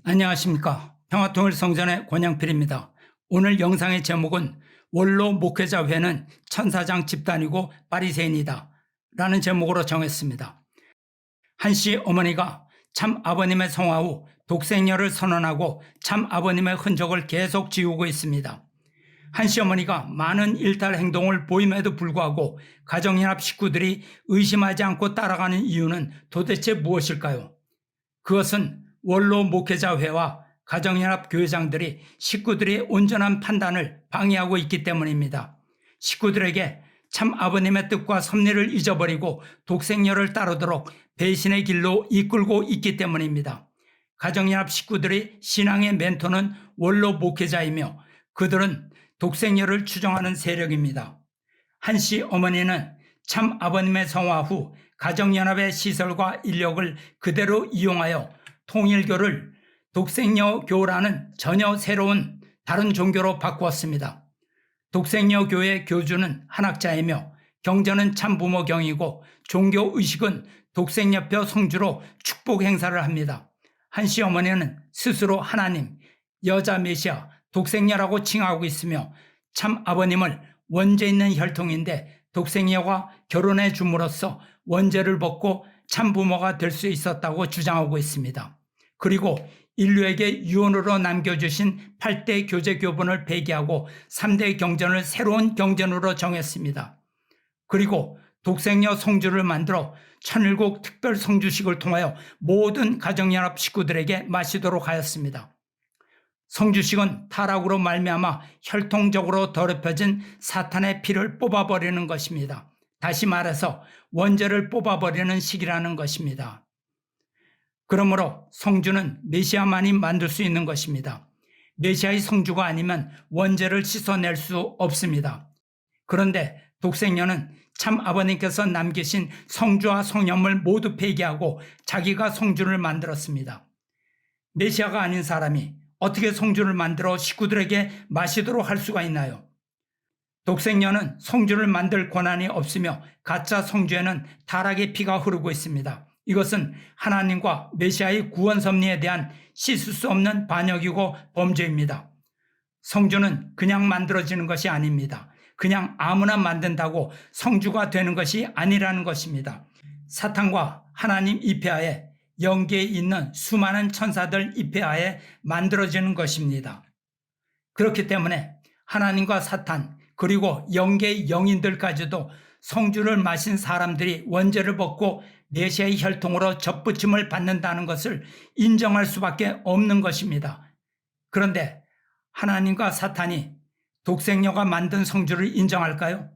안녕하십니까. 평화통일성전의 권양필입니다. 오늘 영상의 제목은 원로 목회자회는 천사장 집단이고 바리새인이다 라는 제목으로 정했습니다. 한씨 어머니가 참 아버님의 성화 후 독생녀를 선언하고 참 아버님의 흔적을 계속 지우고 있습니다. 한씨 어머니가 많은 일탈 행동을 보임에도 불구하고 가정연합 식구들이 의심하지 않고 따라가는 이유는 도대체 무엇일까요? 그것은 원로 목회자회와 가정연합 교회장들이 식구들의 온전한 판단을 방해하고 있기 때문입니다. 식구들에게 참 아버님의 뜻과 섭리를 잊어버리고 독생녀를 따르도록 배신의 길로 이끌고 있기 때문입니다. 가정연합 식구들의 신앙의 멘토는 원로 목회자이며 그들은 독생녀를 추종하는 세력입니다. 한씨 어머니는 참 아버님의 성화 후 가정연합의 시설과 인력을 그대로 이용하여 통일교를 독생녀교라는 전혀 새로운 다른 종교로 바꾸었습니다. 독생녀교의 교주는 한학자이며 경전은 참부모경이고 종교의식은 독생녀표 성주로 축복 행사를 합니다. 한씨 어머니는 스스로 하나님, 여자 메시아, 독생녀라고 칭하고 있으며 참 아버님을 원죄 있는 혈통인데 독생녀와 결혼해 줌으로써 원죄를 벗고 참부모가 될 수 있었다고 주장하고 있습니다. 그리고 인류에게 유언으로 남겨주신 8대 교제 교본을 폐기하고 3대 경전을 새로운 경전으로 정했습니다. 그리고 독생녀 성주를 만들어 천일국 특별 성주식을 통하여 모든 가정연합 식구들에게 마시도록 하였습니다. 성주식은 타락으로 말미암아 혈통적으로 더럽혀진 사탄의 피를 뽑아버리는 것입니다. 다시 말해서 원죄를 뽑아버리는 식이라는 것입니다. 그러므로 성주는 메시아만이 만들 수 있는 것입니다. 메시아의 성주가 아니면 원죄를 씻어낼 수 없습니다. 그런데 독생녀는 참 아버님께서 남기신 성주와 성염을 모두 폐기하고 자기가 성주를 만들었습니다. 메시아가 아닌 사람이 어떻게 성주를 만들어 식구들에게 마시도록 할 수가 있나요? 독생녀는 성주를 만들 권한이 없으며 가짜 성주에는 타락의 피가 흐르고 있습니다. 이것은 하나님과 메시아의 구원 섭리에 대한 씻을 수 없는 반역이고 범죄입니다. 성주는 그냥 만들어지는 것이 아닙니다. 그냥 아무나 만든다고 성주가 되는 것이 아니라는 것입니다. 사탄과 하나님 입회하에 영계에 있는 수많은 천사들 입회하에 만들어지는 것입니다. 그렇기 때문에 하나님과 사탄 그리고 영계의 영인들까지도 성주를 마신 사람들이 원죄를 벗고 메시아의 혈통으로 접붙임을 받는다는 것을 인정할 수밖에 없는 것입니다. 그런데 하나님과 사탄이 독생녀가 만든 성주를 인정할까요?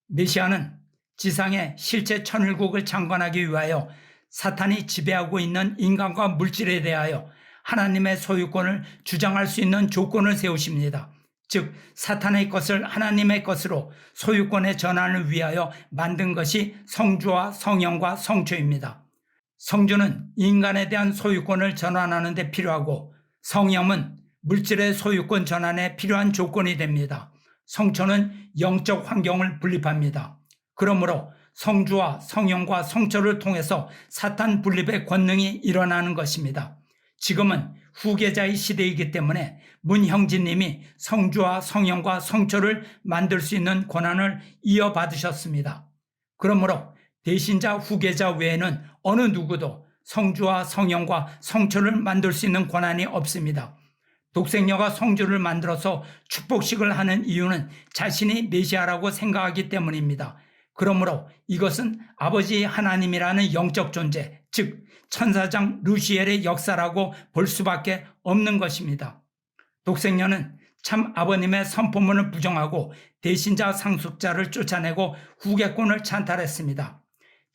메시아는 지상의 실제 천일국을 창건하기 위하여 사탄이 지배하고 있는 인간과 물질에 대하여 하나님의 소유권을 주장할 수 있는 조건을 세우십니다. 즉 사탄의 것을 하나님의 것으로 소유권의 전환을 위하여 만든 것이 성주와 성령과 성초입니다. 성주는 인간에 대한 소유권을 전환하는 데 필요하고 성령은 물질의 소유권 전환에 필요한 조건이 됩니다. 성초는 영적 환경을 분립합니다. 그러므로 성주와 성령과 성초를 통해서 사탄 분립의 권능이 일어나는 것입니다. 지금은 후계자의 시대이기 때문에 문형진님이 성주와 성령과 성초를 만들 수 있는 권한을 이어받으셨습니다. 그러므로 대신자 후계자 외에는 어느 누구도 성주와 성령과 성초를 만들 수 있는 권한이 없습니다. 독생녀가 성주를 만들어서 축복식을 하는 이유는 자신이 메시아라고 생각하기 때문입니다. 그러므로 이것은 아버지 하나님이라는 영적 존재, 즉 천사장 루시엘의 역사라고 볼 수밖에 없는 것입니다. 독생녀는 참 아버님의 선포문을 부정하고 대신자 상속자를 쫓아내고 후계권을 찬탈했습니다.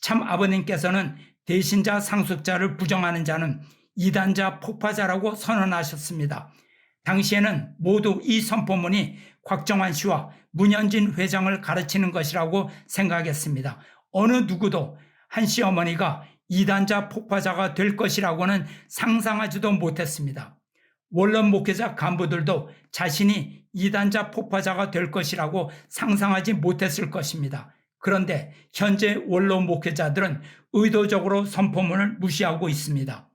참 아버님께서는 대신자 상속자를 부정하는 자는 이단자 폭파자라고 선언하셨습니다. 당시에는 모두 이 선포문이 곽정환 씨와 문현진 회장을 가르치는 것이라고 생각했습니다. 어느 누구도 한씨 어머니가 이단자 폭파자가 될 것이라고는 상상하지도 못했습니다. 원론 목회자 간부들도 자신이 이단자 폭파자가 될 것이라고 상상하지 못했을 것입니다. 그런데 현재 원로 목회자들은 의도적으로 선포문을 무시하고 있습니다.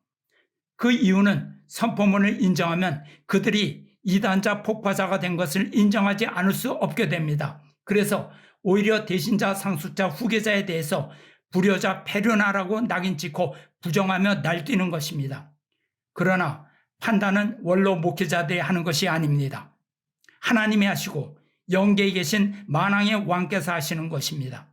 그 이유는 선포문을 인정하면 그들이 이단자 폭파자가 된 것을 인정하지 않을 수 없게 됩니다. 그래서 오히려 대신자 상속자 후계자에 대해서 불효자 폐륜하라고 낙인 찍고 부정하며 날뛰는 것입니다. 그러나 판단은 원로 목회자들이 하는 것이 아닙니다. 하나님이 하시고 영계에 계신 만왕의 왕께서 하시는 것입니다.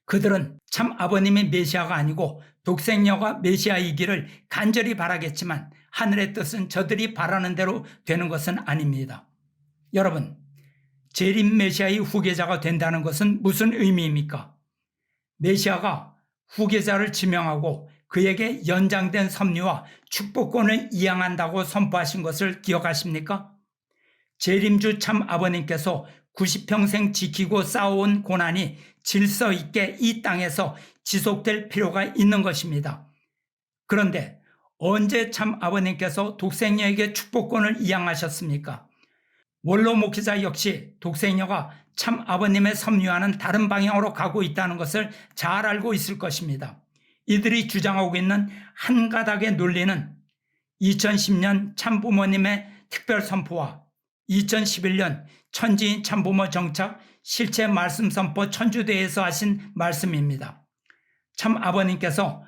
그들은 참 아버님의 메시아가 아니고 독생녀가 메시아이기를 간절히 바라겠지만 하늘의 뜻은 저들이 바라는 대로 되는 것은 아닙니다. 여러분, 재림 메시아의 후계자가 된다는 것은 무슨 의미입니까? 메시아가 후계자를 지명하고 그에게 연장된 섭리와 축복권을 이양한다고 선포하신 것을 기억하십니까? 재림주 참 아버님께서 90평생 지키고 쌓아온 고난이 질서 있게 이 땅에서 지속될 필요가 있는 것입니다. 그런데 언제 참 아버님께서 독생녀에게 축복권을 이양하셨습니까? 원로 목회자 역시 독생녀가 참 아버님의 섭리와는 다른 방향으로 가고 있다는 것을 잘 알고 있을 것입니다. 이들이 주장하고 있는 한 가닥의 논리는 2010년 참부모님의 특별 선포와 2011년 천지인 참부모 정착 실체 말씀 선포 천주대회에서 하신 말씀입니다. 참 아버님께서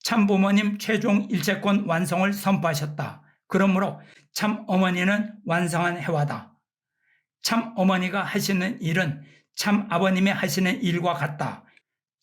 참부모님 최종 일체권 완성을 선포하셨다. 그러므로 참 어머니는 완성한 해와다. 참 어머니가 하시는 일은 참 아버님이 하시는 일과 같다.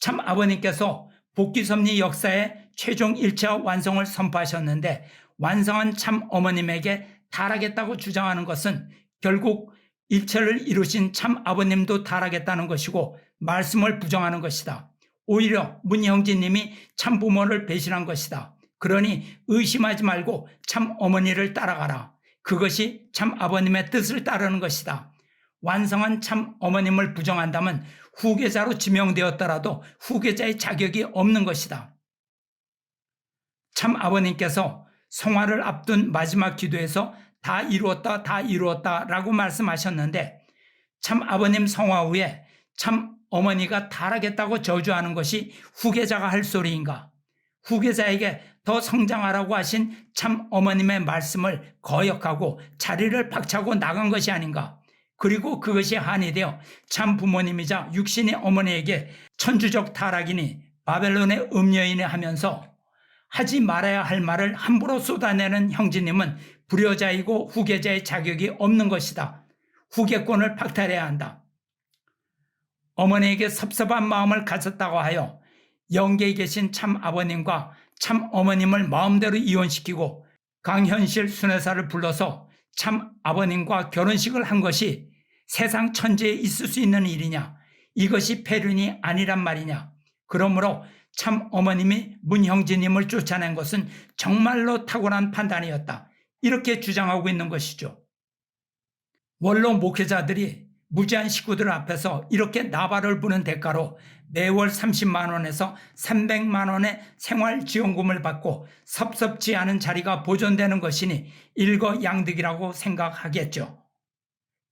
참 아버님께서 복귀섭리 역사의 최종 일체와 완성을 선포하셨는데 완성한 참 어머님에게 달하겠다고 주장하는 것은 결국 일체를 이루신 참 아버님도 달하겠다는 것이고 말씀을 부정하는 것이다. 오히려 문형진님이 참 부모를 배신한 것이다. 그러니 의심하지 말고 참 어머니를 따라가라. 그것이 참 아버님의 뜻을 따르는 것이다. 완성한 참 어머님을 부정한다면 후계자로 지명되었더라도 후계자의 자격이 없는 것이다. 참 아버님께서 성화를 앞둔 마지막 기도에서 다 이루었다, 다 이루었다 라고 말씀하셨는데 참 아버님 성화 후에 참 어머니가 달하겠다고 저주하는 것이 후계자가 할 소리인가? 후계자에게 더 성장하라고 하신 참 어머님의 말씀을 거역하고 자리를 박차고 나간 것이 아닌가? 그리고 그것이 한이 되어 참 부모님이자 육신의 어머니에게 천주적 타락이니 바벨론의 음녀이니 하면서 하지 말아야 할 말을 함부로 쏟아내는 형제님은 불효자이고 후계자의 자격이 없는 것이다. 후계권을 박탈해야 한다. 어머니에게 섭섭한 마음을 가졌다고 하여 영계에 계신 참 아버님과 참 어머님을 마음대로 이혼시키고 강현실 순회사를 불러서 참 아버님과 결혼식을 한 것이 세상 천지에 있을 수 있는 일이냐? 이것이 폐륜이 아니란 말이냐? 그러므로 참 어머님이 문형진님을 쫓아낸 것은 정말로 탁월한 판단이었다. 이렇게 주장하고 있는 것이죠. 원로 목회자들이 무지한 식구들 앞에서 이렇게 나발을 부는 대가로 매월 30만 원에서 300만 원의 생활지원금을 받고 섭섭지 않은 자리가 보존되는 것이니 일거양득이라고 생각하겠죠.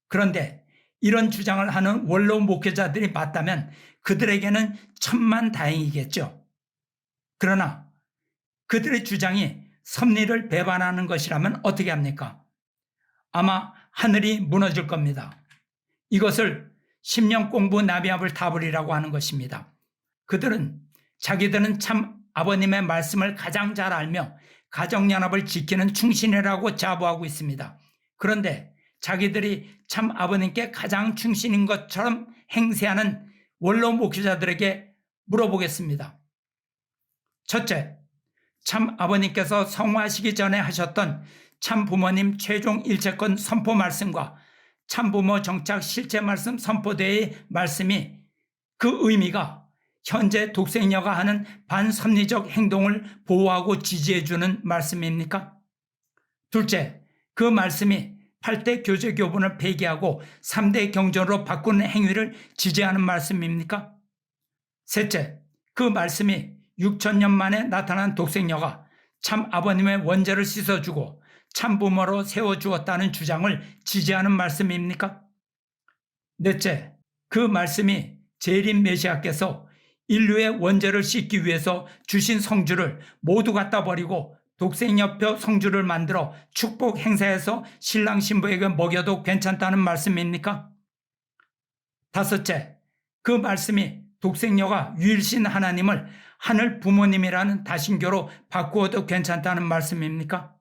그런데 이런 주장을 하는 원로 목회자들이 맞다면 그들에게는 천만다행이겠죠. 그러나 그들의 주장이 섭리를 배반하는 것이라면 어떻게 합니까? 아마 하늘이 무너질 겁니다. 이것을 10년 공부 나비압을 타버리라고 하는 것입니다. 자기들은 참 아버님의 말씀을 가장 잘 알며 가정연합을 지키는 충신이라고 자부하고 있습니다. 그런데 자기들이 참 아버님께 가장 충신인 것처럼 행세하는 원로 목회자들에게 물어보겠습니다. 첫째, 참 아버님께서 성화하시기 전에 하셨던 참 부모님 최종 일체권 선포 말씀과 참부모 정착 실체 말씀 선포대의 말씀이 그 의미가 현재 독생녀가 하는 반섭리적 행동을 보호하고 지지해주는 말씀입니까? 둘째, 그 말씀이 8대 교제 교분을 폐기하고 3대 경전으로 바꾸는 행위를 지지하는 말씀입니까? 셋째, 그 말씀이 6,000년 만에 나타난 독생녀가 참 아버님의 원죄를 씻어주고 참부모로 세워주었다는 주장을 지지하는 말씀입니까? 넷째, 그 말씀이 재림 메시아께서 인류의 원죄를 씻기 위해서 주신 성주를 모두 갖다 버리고 독생여표 성주를 만들어 축복 행사에서 신랑 신부에게 먹여도 괜찮다는 말씀입니까? 다섯째, 그 말씀이 독생녀가 유일신 하나님을 하늘 부모님이라는 다신교로 바꾸어도 괜찮다는 말씀입니까?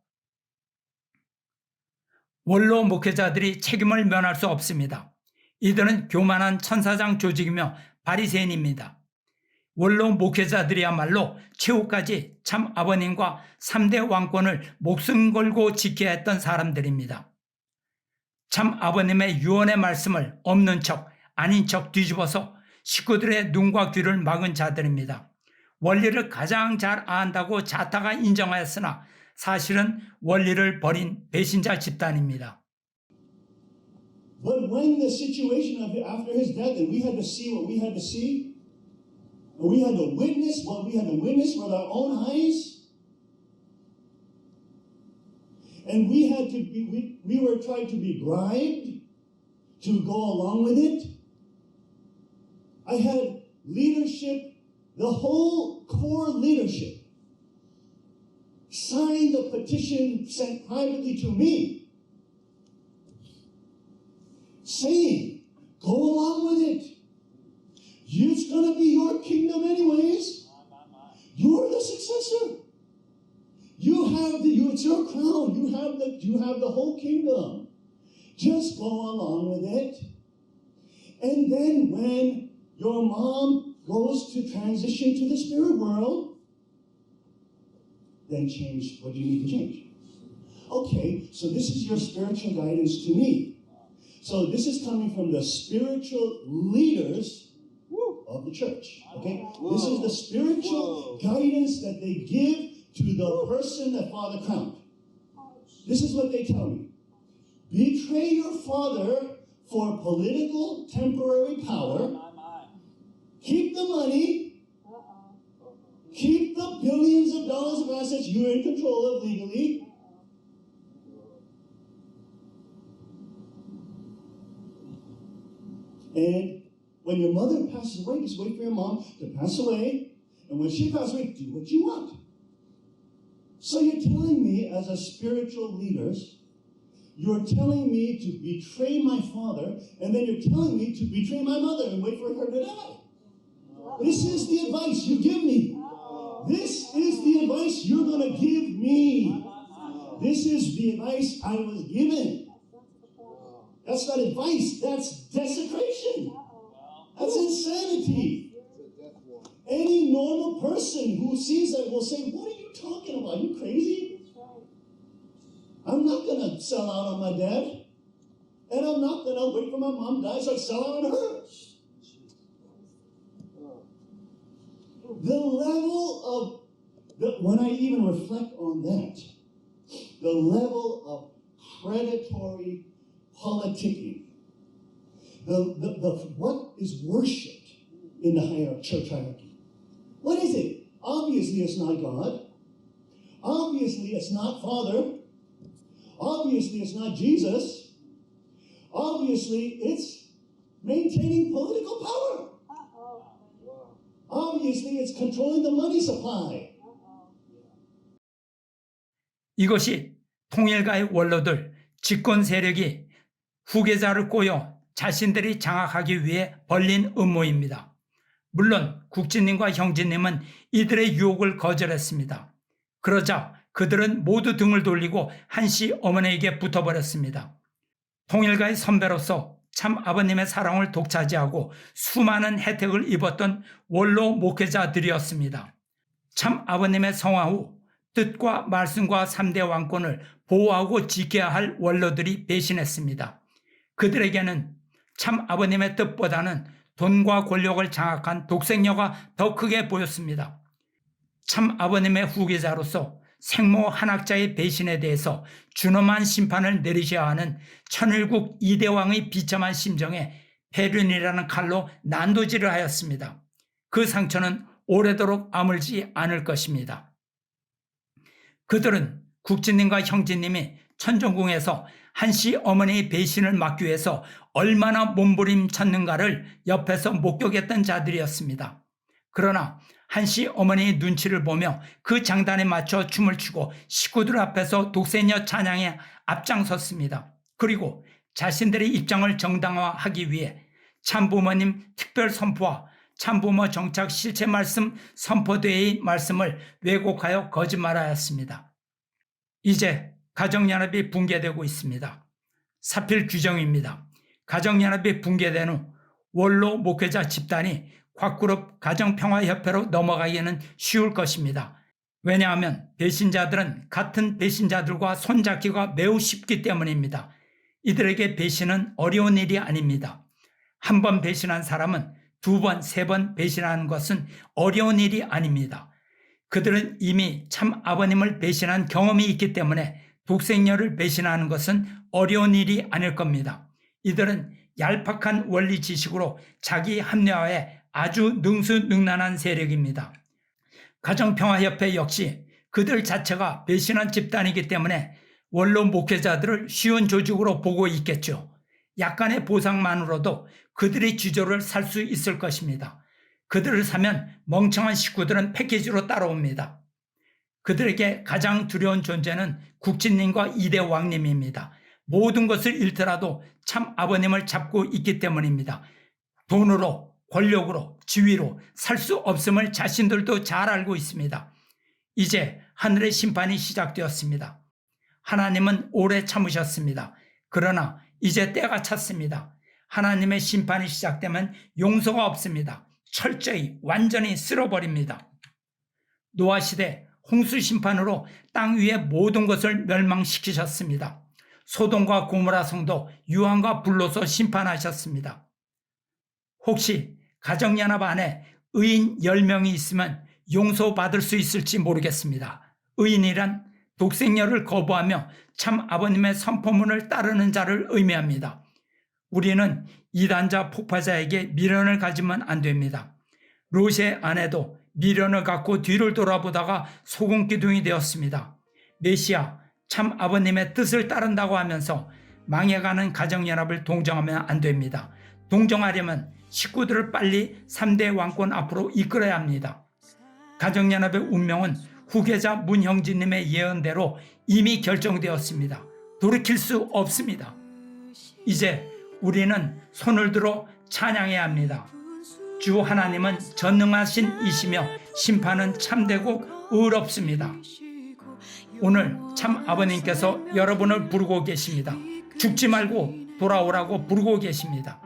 원로 목회자들이 책임을 면할 수 없습니다. 이들은 교만한 천사장 조직이며 바리새인입니다. 원로 목회자들이야말로 최후까지 참 아버님과 3대 왕권을 목숨 걸고 지켜야 했던 사람들입니다. 참 아버님의 유언의 말씀을 없는 척 아닌 척 뒤집어서 식구들의 눈과 귀를 막은 자들입니다. 원리를 가장 잘 안다고 자타가 인정하였으나 사실은 원리를 버린 배신자 집단입니다. But when the situation after his death, and we had to see what we had to see, and we had to witness what we had to witness with our own eyes, and we were trying to be bribed to go along with it. I had leadership, the whole core leadership, signed a petition sent privately to me, saying, go along with it. It's going to be your kingdom anyways. You're the successor. It's your crown. You have the whole kingdom. Just go along with it. And then when your mom goes to transition to the spirit world, then change what you need to change. Okay, so this is your spiritual guidance to me. So this is coming from the spiritual leaders of the church. Okay, this is the spiritual guidance that they give to the person that Father crowned. This is what they tell me. Betray your father for political temporary power. Keep the money. Keep the billions of dollars of assets you're in control of legally. And when your mother passes away, just wait for your mom to pass away. And when she passes away, do what you want. So you're telling me, as a spiritual leaders, you're telling me to betray my father, and then you're telling me to betray my mother and wait for her to die. This is the advice you give me. This is the advice you're going to give me. This is the advice I was given. That's not advice, that's desecration. That's insanity. Any normal person who sees that will say, what are you talking about? Are you crazy? I'm not going to sell out on my dad. And I'm not going to wait for my mom dies so I sell out on her. The level of, when I even reflect on that, the level of predatory politicking, what is worshipped in the church hierarchy? What is it? Obviously it's not God. Obviously it's not Father. Obviously it's not Jesus. Obviously it's maintaining political power. Obviously it's controlling the money supply. 이것이 통일가의 원로들, 집권 세력이 후계자를 꼬여 자신들이 장악하기 위해 벌린 음모입니다. 물론 국진님과 형제님은 이들의 유혹을 거절했습니다. 그러자 그들은 모두 등을 돌리고 한시 어머니에게 붙어버렸습니다. 통일가의 선배로서 참 아버님의 사랑을 독차지하고 수많은 혜택을 입었던 원로 목회자들이었습니다. 참 아버님의 성화 후 뜻과 말씀과 3대 왕권을 보호하고 지켜야 할 원로들이 배신했습니다. 그들에게는 참 아버님의 뜻보다는 돈과 권력을 장악한 독생녀가 더 크게 보였습니다. 참 아버님의 후계자로서 생모 한학자의 배신에 대해서 준엄한 심판을 내리셔야 하는 천일국 이대왕의 비참한 심정에 폐륜이라는 칼로 난도질을 하였습니다. 그 상처는 오래도록 아물지 않을 것입니다. 그들은 국진님과 형제님이 천정궁에서 한시 어머니의 배신을 막기 위해서 얼마나 몸부림쳤는가를 옆에서 목격했던 자들이었습니다. 그러나 한씨 어머니의 눈치를 보며 그 장단에 맞춰 춤을 추고 식구들 앞에서 독세녀 찬양에 앞장섰습니다. 그리고 자신들의 입장을 정당화하기 위해 참부모님 특별 선포와 참부모 정착 실체 말씀 선포대회의 말씀을 왜곡하여 거짓말하였습니다. 이제 가정연합이 붕괴되고 있습니다. 사필 규정입니다. 가정연합이 붕괴된 후 원로 목회자 집단이 곽그룹 가정평화협회로 넘어가기에는 쉬울 것입니다. 왜냐하면 배신자들은 같은 배신자들과 손잡기가 매우 쉽기 때문입니다. 이들에게 배신은 어려운 일이 아닙니다. 한 번 배신한 사람은 두 번, 세 번 배신하는 것은 어려운 일이 아닙니다. 그들은 이미 참 아버님을 배신한 경험이 있기 때문에 독생녀를 배신하는 것은 어려운 일이 아닐 겁니다. 이들은 얄팍한 원리 지식으로 자기 합리화에 아주 능수능란한 세력입니다. 가정평화협회 역시 그들 자체가 배신한 집단이기 때문에 원로 목회자들을 쉬운 조직으로 보고 있겠죠. 약간의 보상만으로도 그들의 지조를 살 수 있을 것입니다. 그들을 사면 멍청한 식구들은 패키지로 따라옵니다. 그들에게 가장 두려운 존재는 국진님과 이대왕님입니다. 모든 것을 잃더라도 참 아버님을 잡고 있기 때문입니다. 돈으로, 권력으로, 지위로 살 수 없음을 자신들도 잘 알고 있습니다. 이제 하늘의 심판이 시작되었습니다. 하나님은 오래 참으셨습니다. 그러나 이제 때가 찼습니다. 하나님의 심판이 시작되면 용서가 없습니다. 철저히 완전히 쓸어버립니다. 노아 시대 홍수 심판으로 땅 위의 모든 것을 멸망시키셨습니다. 소돔과 고모라 성도 유황과 불로서 심판하셨습니다. 혹시 가정연합 안에 의인 10명이 있으면 용서받을 수 있을지 모르겠습니다. 의인이란 독생녀를 거부하며 참 아버님의 선포문을 따르는 자를 의미합니다. 우리는 이단자 폭파자에게 미련을 가지면 안 됩니다. 롯의 아내도 미련을 갖고 뒤를 돌아보다가 소금기둥이 되었습니다. 메시아 참 아버님의 뜻을 따른다고 하면서 망해가는 가정연합을 동정하면 안 됩니다. 동정하려면 식구들을 빨리 3대 왕권 앞으로 이끌어야 합니다. 가정연합의 운명은 후계자 문형진님의 예언대로 이미 결정되었습니다. 돌이킬 수 없습니다. 이제 우리는 손을 들어 찬양해야 합니다. 주 하나님은 전능하신 이시며 심판은 참되고 의롭습니다. 오늘 참 아버님께서 여러분을 부르고 계십니다. 죽지 말고 돌아오라고 부르고 계십니다.